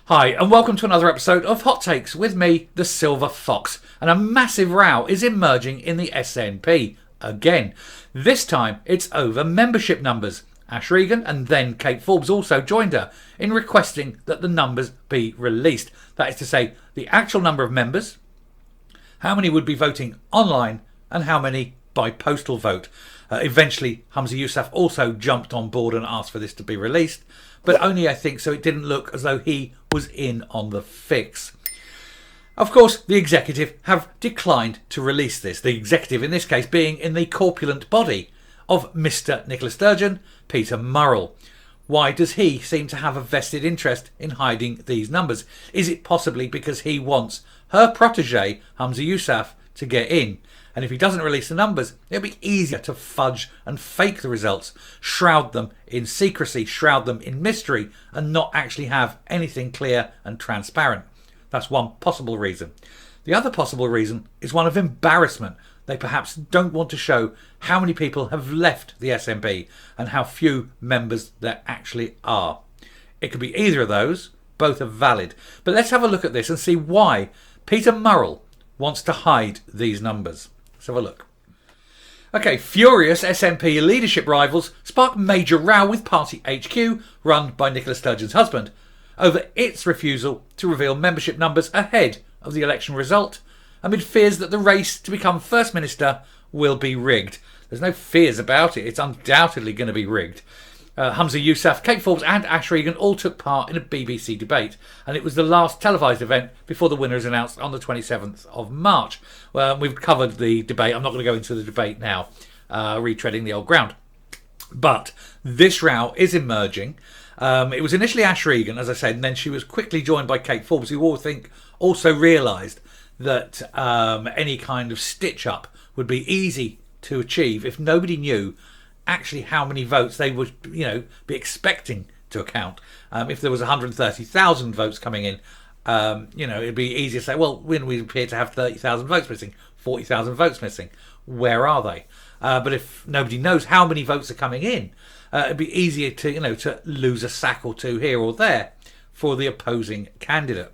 Hi, and welcome to another episode of Hot Takes with me, the Silver Fox. And a massive row is emerging in the SNP again. This time it's over membership numbers. Ash Regan and then Kate Forbes also joined her in requesting that the numbers be released. That is to say, the actual number of members, how many would be voting online, and how many by postal vote. Eventually, Humza Yousaf also jumped on board and asked for this to be released, but only, I think, so it didn't look as though he was in on the fix. Of course, the executive have declined to release this, the executive in this case being in the corpulent body of Mr. Nicola Sturgeon, Peter Murrell. Why does he seem to have a vested interest in hiding these numbers? Is it possibly because he wants her protege, Humza Yousaf, to get in? And if he doesn't release the numbers, it'll be easier to fudge and fake the results, shroud them in secrecy, shroud them in mystery, and not actually have anything clear and transparent. That's one possible reason. The other possible reason is one of embarrassment. They perhaps don't want to show how many people have left the SNP and how few members there actually are. It could be either of those. Both are valid. But let's have a look at this and see why Peter Murrell wants to hide these numbers. Let's have a look. Okay, furious SNP leadership rivals spark major row with Party HQ, run by Nicola Sturgeon's husband, over its refusal to reveal membership numbers ahead of the election result, amid fears that the race to become First Minister will be rigged. There's no fears about it. It's undoubtedly going to be rigged. Humza Yousaf, Kate Forbes and Ash Regan all took part in a BBC debate, and it was the last televised event before the winner is announced on the 27th of March. Well, we've covered the debate. I'm not going to go into the debate now, retreading the old ground. But this row is emerging. It was initially Ash Regan, as I said, and then she was quickly joined by Kate Forbes, who also realised that any kind of stitch-up would be easy to achieve if nobody knew actually how many votes they would, be expecting to count. If there was 130,000 votes coming in, it'd be easier to say, well, when we appear to have 30,000 votes missing, 40,000 votes missing, where are they? But if nobody knows how many votes are coming in, it'd be easier to lose a sack or two here or there for the opposing candidate.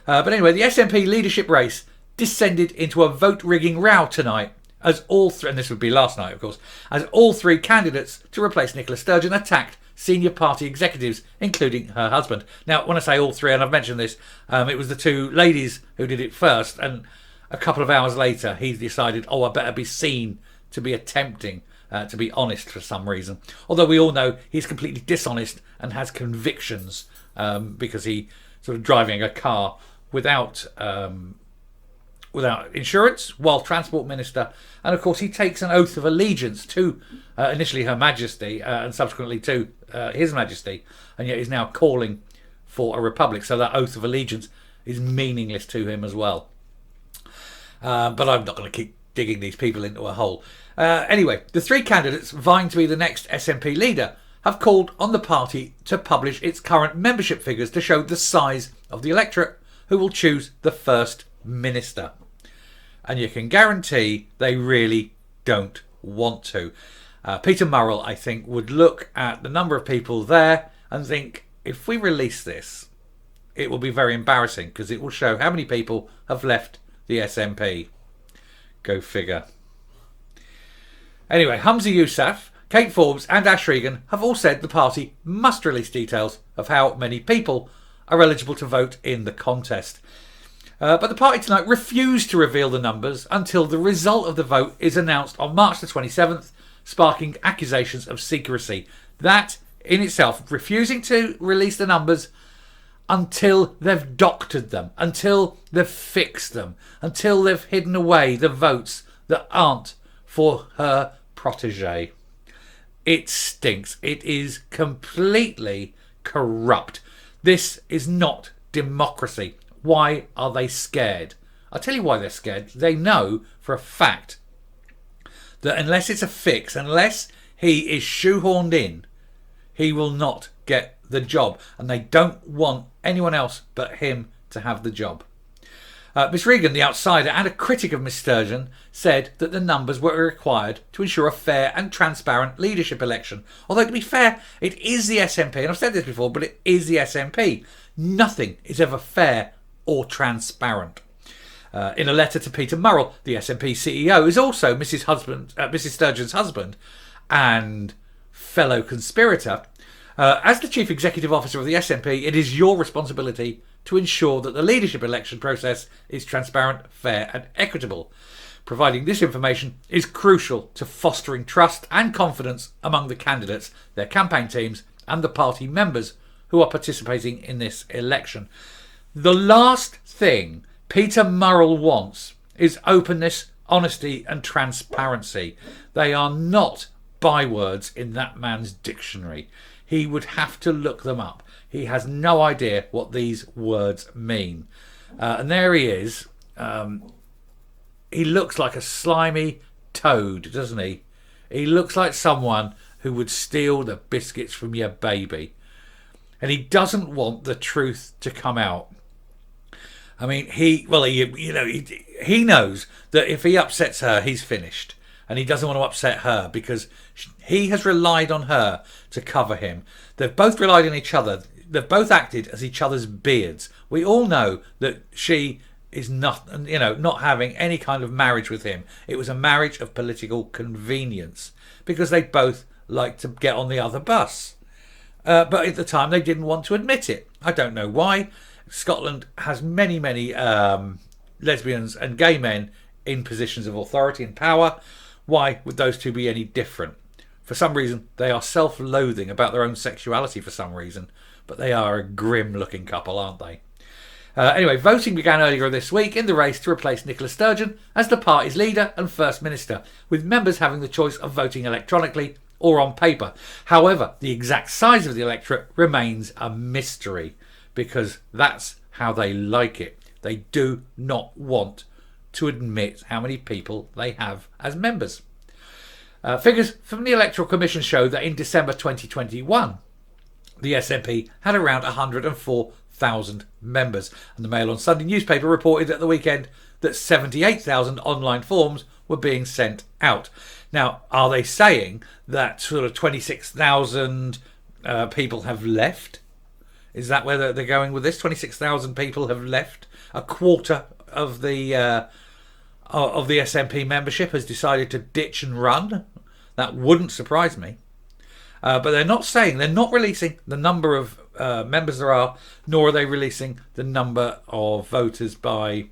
But anyway, the SNP leadership race descended into a vote rigging row tonight, as all three, and this would be last night, of course, as all three candidates to replace Nicola Sturgeon attacked senior party executives, including her husband. Now, when I say all three, and I've mentioned this, it was the two ladies who did it first, and a couple of hours later, he decided, I better be seen to be attempting to be honest for some reason. Although we all know he's completely dishonest and has convictions because he sort of driving a car without insurance while Transport Minister, and of course he takes an oath of allegiance to initially Her Majesty and subsequently to His Majesty, and yet he's now calling for a republic, so that oath of allegiance is meaningless to him as well. But I'm not going to keep digging these people into a hole. Anyway, the three candidates vying to be the next SNP leader have called on the party to publish its current membership figures to show the size of the electorate who will choose the First Minister. And you can guarantee they really don't want to. Peter Murrell, I think, would look at the number of people there and think, if we release this, it will be very embarrassing because it will show how many people have left the SNP. Go figure. Anyway, Humza Yousaf, Kate Forbes and Ash Regan have all said the party must release details of how many people are eligible to vote in the contest. But the party tonight refused to reveal the numbers until the result of the vote is announced on March the 27th, sparking accusations of secrecy. That in itself, refusing to release the numbers until they've doctored them, until they've fixed them, until they've hidden away the votes that aren't for her protege. It stinks. It is completely corrupt. This is not democracy. Why are they scared? I'll tell you why they're scared. They know for a fact that unless it's a fix, unless he is shoehorned in, he will not get the job. And they don't want anyone else but him to have the job. Miss Regan, the outsider and a critic of Miss Sturgeon, said that the numbers were required to ensure a fair and transparent leadership election. Although, to be fair, it is the SNP, and I've said this before, but it is the SNP. Nothing is ever fair or transparent. In a letter to Peter Murrell, the SNP CEO, is also Mrs. Sturgeon's husband and fellow conspirator. As the Chief Executive Officer of the SNP, it is your responsibility to ensure that the leadership election process is transparent, fair and equitable. Providing this information is crucial to fostering trust and confidence among the candidates, their campaign teams and the party members who are participating in this election. The last thing Peter Murrell wants is openness, honesty and transparency. They are not bywords in that man's dictionary. He would have to look them up. He has no idea what these words mean. And there he is. He looks like a slimy toad, doesn't he? He looks like someone who would steal the biscuits from your baby. And he doesn't want the truth to come out. I mean, he knows that if he upsets her, he's finished. And he doesn't want to upset her because he has relied on her to cover him. They've both relied on each other. They've both acted as each other's beards. We all know that she is not having any kind of marriage with him. It was a marriage of political convenience because they both like to get on the other bus. But at the time, they didn't want to admit it. I don't know why. Scotland has many lesbians and gay men in positions of authority and power. Why would those two be any different? For some reason, they are self-loathing about their own sexuality for some reason, but they are a grim-looking couple, aren't they? Anyway, voting began earlier this week in the race to replace Nicola Sturgeon as the party's leader and First Minister, with members having the choice of voting electronically or on paper. However, the exact size of the electorate remains a mystery, because that's how they like it. They do not want to admit how many people they have as members. Figures from the Electoral Commission show that in December 2021, the SNP had around 104,000 members, and the Mail on Sunday newspaper reported at the weekend that 78,000 online forms were being sent out. Now, are they saying that sort of 26,000 people have left? Is that where they're going with this? 26,000 people have left. A quarter of the SNP membership has decided to ditch and run. That wouldn't surprise me. But they're not releasing the number of members there are, nor are they releasing the number of voters by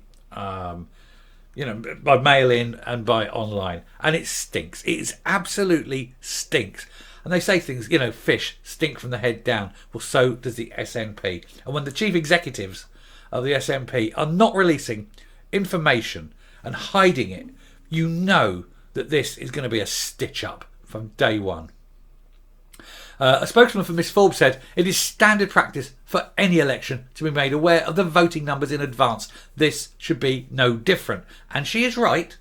mail-in and by online. And it stinks. It absolutely stinks. And they say things, fish stink from the head down. Well, so does the SNP. And when the chief executives of the SNP are not releasing information and hiding it, you know that this is going to be a stitch-up from day one. A spokesman for Miss Forbes said, "It is standard practice for any election to be made aware of the voting numbers in advance. This should be no different." And she is right.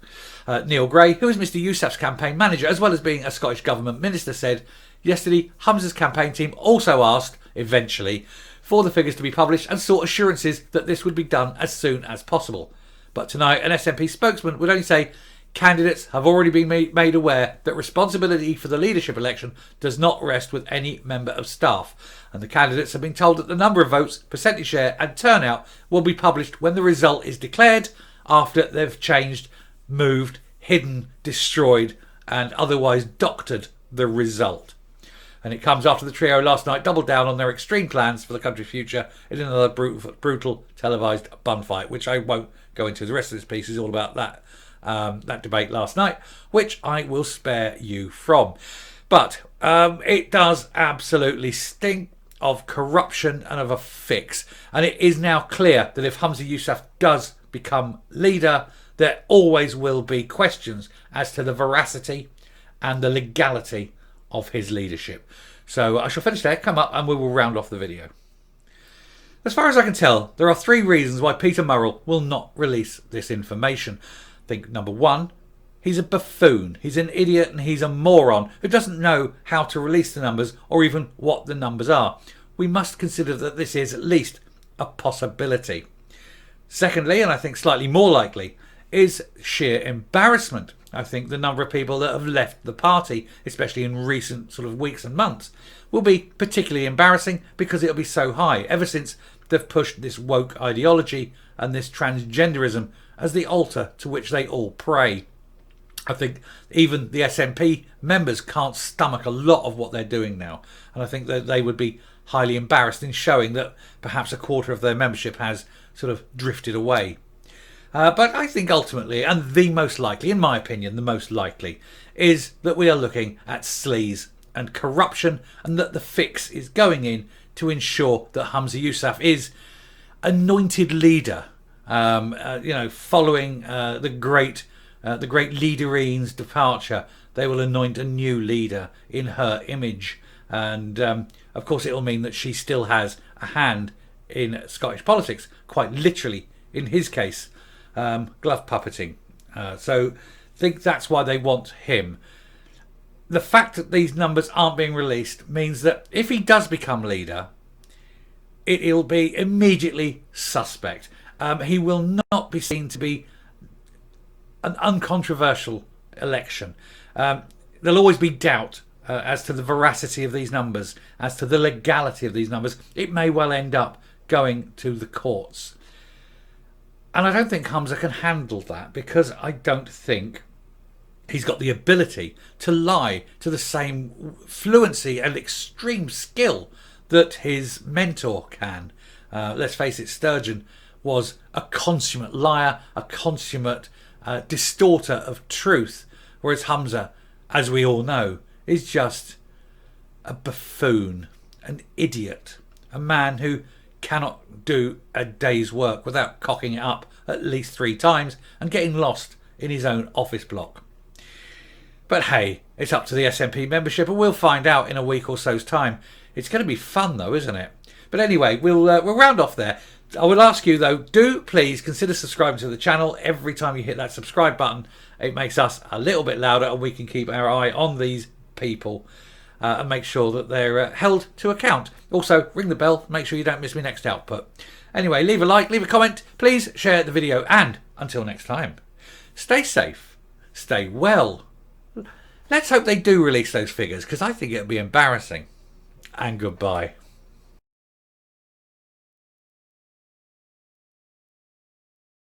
Neil Gray, who is Mr Yousaf's campaign manager, as well as being a Scottish Government minister, said, "Yesterday, Humza's campaign team also asked, eventually, for the figures to be published and sought assurances that this would be done as soon as possible. But tonight, an SNP spokesman would only say, candidates have already been made aware that responsibility for the leadership election does not rest with any member of staff. And the candidates have been told that the number of votes, percentage share and turnout will be published when the result is declared, after they've changed, moved, hidden, destroyed and otherwise doctored the result." And it comes after the trio last night doubled down on their extreme plans for the country's future in another brutal televised bun fight, which I won't go into. The rest of this piece is all about that debate last night, which I will spare you from. But it does absolutely stink of corruption and of a fix. And it is now clear that if Humza Yousaf does become leader, there always will be questions as to the veracity and the legality of his leadership. So I shall finish there, come up and we will round off the video. As far as I can tell, there are 3 reasons why Peter Murrell will not release this information. I think number 1, he's a buffoon, he's an idiot and he's a moron who doesn't know how to release the numbers or even what the numbers are. We must consider that this is at least a possibility. Secondly, and I think slightly more likely, is sheer embarrassment. I think the number of people that have left the party, especially in recent sort of weeks and months, will be particularly embarrassing because it'll be so high ever since they've pushed this woke ideology and this transgenderism as the altar to which they all pray. I think even the SNP members can't stomach a lot of what they're doing now, and I think that they would be highly embarrassed in showing that perhaps a quarter of their membership has sort of drifted away. But I think ultimately, and the most likely, in my opinion, the most likely, is that we are looking at sleaze and corruption, and that the fix is going in to ensure that Humza Yousaf is anointed leader. Following the great leadereen's departure, they will anoint a new leader in her image, and of course it will mean that she still has a hand in Scottish politics, quite literally in his case, glove puppeting. So I think that's why they want him. The fact that these numbers aren't being released means that if he does become leader, it'll be immediately suspect. He will not be seen to be an uncontroversial election. There'll always be doubt as to the veracity of these numbers, as to the legality of these numbers. It may well end up going to the courts. And I don't think Humza can handle that, because I don't think he's got the ability to lie to the same fluency and extreme skill that his mentor can. Let's face it, Sturgeon was a consummate liar, a consummate distorter of truth, whereas Humza, as we all know, is just a buffoon, an idiot, a man who cannot do a day's work without cocking it up at least 3 times and getting lost in his own office block. But hey, it's up to the SNP membership, and we'll find out in a week or so's time. It's going to be fun though, isn't it? But anyway, we'll round off there. I would ask you though, do please consider subscribing to the channel. Every time you hit that subscribe button, it makes us a little bit louder, and we can keep our eye on these people and make sure that they're held to account. Also, ring the bell, make sure you don't miss my next output. Anyway, leave a like, leave a comment, please share the video, and until next time, stay safe, stay well. Let's hope they do release those figures, because I think it'll be embarrassing. And goodbye.